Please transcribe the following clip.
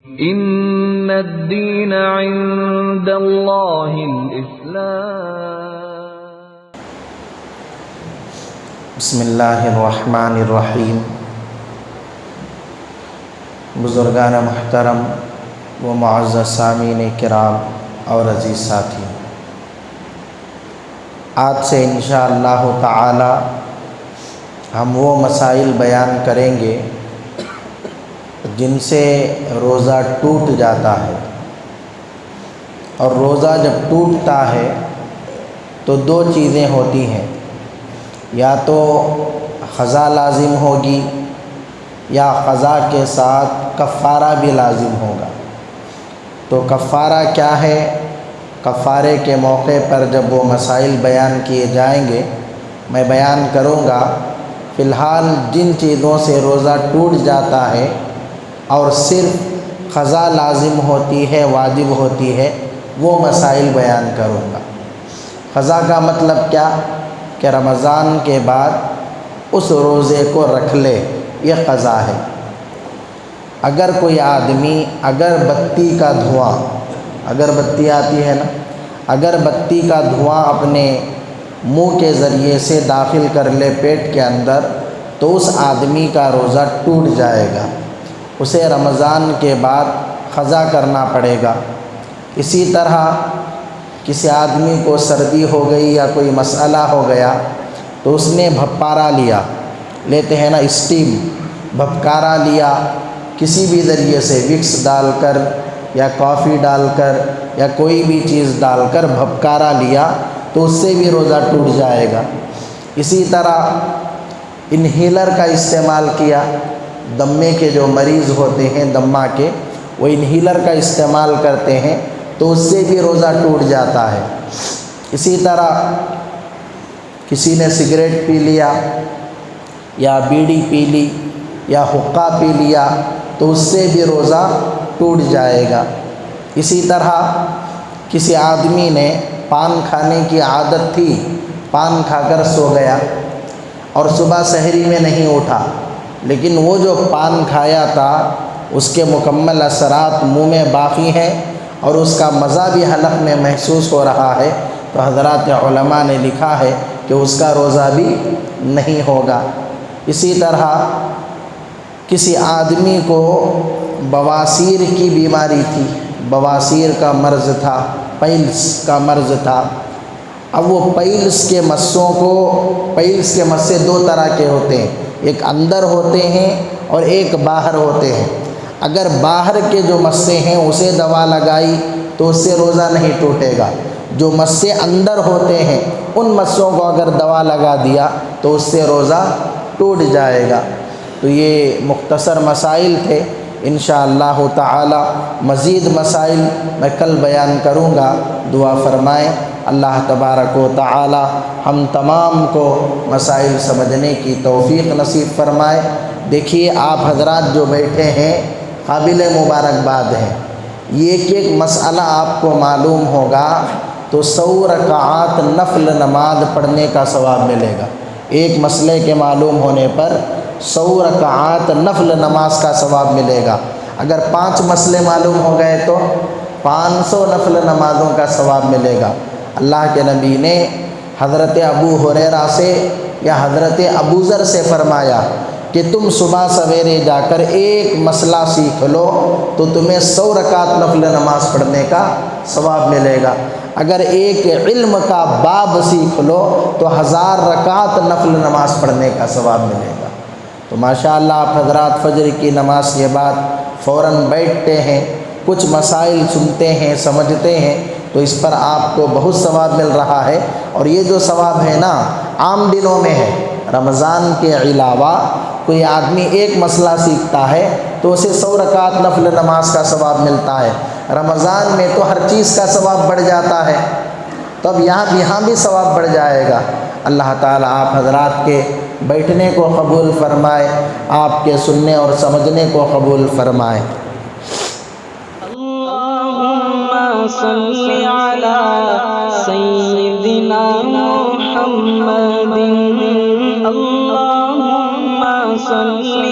ان الدین عند اللہ الاسلام۔ بسم اللہ الرحمن الرحیم۔ بزرگان محترم و معزز سامعین کرام اور عزیز ساتھی، آج سے انشاءاللہ تعالی ہم وہ مسائل بیان کریں گے جن سے روزہ ٹوٹ جاتا ہے، اور روزہ جب ٹوٹتا ہے تو دو چیزیں ہوتی ہیں، یا تو قضا لازم ہوگی یا قضا کے ساتھ کفارہ بھی لازم ہوگا۔ تو کفارہ کیا ہے؟ کفارے کے موقع پر جب وہ مسائل بیان کیے جائیں گے میں بیان کروں گا۔ فی الحال جن چیزوں سے روزہ ٹوٹ جاتا ہے اور صرف قضا لازم ہوتی ہے، واجب ہوتی ہے، وہ مسائل بیان کروں گا۔ قضا کا مطلب کیا؟ کہ رمضان کے بعد اس روزے کو رکھ لے، یہ قضا ہے۔ اگر کوئی آدمی اگربتی کا دھواں، اگربتی آتی ہے نا، اگربتی کا دھواں اپنے منہ کے ذریعے سے داخل کر لے پیٹ کے اندر، تو اس آدمی کا روزہ ٹوٹ جائے گا، اسے رمضان کے بعد قضا کرنا پڑے گا۔ اسی طرح کسی آدمی کو سردی ہو گئی یا کوئی مسئلہ ہو گیا تو اس نے بھپکارا لیا، لیتے ہیں نا اسٹیم، بھپکارا لیا، کسی بھی ذریعے سے وکس ڈال کر یا کافی ڈال کر یا کوئی بھی چیز ڈال کر بھپکارا لیا تو اس سے بھی روزہ ٹوٹ جائے گا۔ اسی طرح انہیلر کا استعمال کیا، دمے کے جو مریض ہوتے ہیں دمہ کے، وہ انہیلر کا استعمال کرتے ہیں تو اس سے بھی روزہ ٹوٹ جاتا ہے۔ اسی طرح کسی نے سگریٹ پی لیا یا بیڑی پی لی یا حقہ پی لیا تو اس سے بھی روزہ ٹوٹ جائے گا۔ اسی طرح کسی آدمی نے پان کھانے کی عادت تھی، پان کھا کر سو گیا اور صبح سحری میں نہیں اٹھا، لیکن وہ جو پان کھایا تھا اس کے مکمل اثرات منہ میں باقی ہیں اور اس کا مزہ بھی حلق میں محسوس ہو رہا ہے، تو حضرات علماء نے لکھا ہے کہ اس کا روزہ بھی نہیں ہوگا۔ اسی طرح کسی آدمی کو بواسیر کی بیماری تھی، بواسیر کا مرض تھا، پیلس کا مرض تھا۔ اب وہ پیلس کے مسے دو طرح کے ہوتے ہیں، ایک اندر ہوتے ہیں اور ایک باہر ہوتے ہیں۔ اگر باہر کے جو مسے ہیں اسے دوا لگائی تو اس سے روزہ نہیں ٹوٹے گا، جو مسے اندر ہوتے ہیں ان مسوں کو اگر دوا لگا دیا تو اس سے روزہ ٹوٹ جائے گا۔ تو یہ مختصر مسائل تھے، انشاءاللہ تعالی مزید مسائل میں کل بیان کروں گا۔ دعا فرمائیں اللہ تبارک و تعالی ہم تمام کو مسائل سمجھنے کی توفیق نصیب فرمائے۔ دیکھیے آپ حضرات جو بیٹھے ہیں قابل مبارکباد ہیں، یہ کہ ایک مسئلہ آپ کو معلوم ہوگا تو 100 رکعات نفل نماز پڑھنے کا ثواب ملے گا۔ ایک مسئلے کے معلوم ہونے پر 100 رکعات نفل نماز کا ثواب ملے گا۔ اگر 5 مسئلے معلوم ہو گئے تو 500 نفل نمازوں کا ثواب ملے گا۔ اللہ کے نبی نے حضرت ابو ہریرہ سے یا حضرت ابوذر سے فرمایا کہ تم صبح سویرے جا کر ایک مسئلہ سیکھ لو تو تمہیں 100 رکعت نفل نماز پڑھنے کا ثواب ملے گا۔ اگر ایک علم کا باب سیکھ لو تو 1000 رکعت نفل نماز پڑھنے کا ثواب ملے گا۔ تو ماشاءاللہ آپ حضرات فجر کی نماز کے بعد فوراً بیٹھتے ہیں، کچھ مسائل سنتے ہیں، سمجھتے ہیں، تو اس پر آپ کو بہت ثواب مل رہا ہے۔ اور یہ جو ثواب ہے نا عام دنوں میں ہے، رمضان کے علاوہ کوئی آدمی ایک مسئلہ سیکھتا ہے تو اسے 100 رکعت نفل نماز کا ثواب ملتا ہے۔ رمضان میں تو ہر چیز کا ثواب بڑھ جاتا ہے، تو اب یہاں بھی ثواب بڑھ جائے گا۔ اللہ تعالیٰ آپ حضرات کے بیٹھنے کو قبول فرمائے، آپ کے سننے اور سمجھنے کو قبول فرمائے۔ اللہم صلی علی سیدنا محمد، اللہم صلی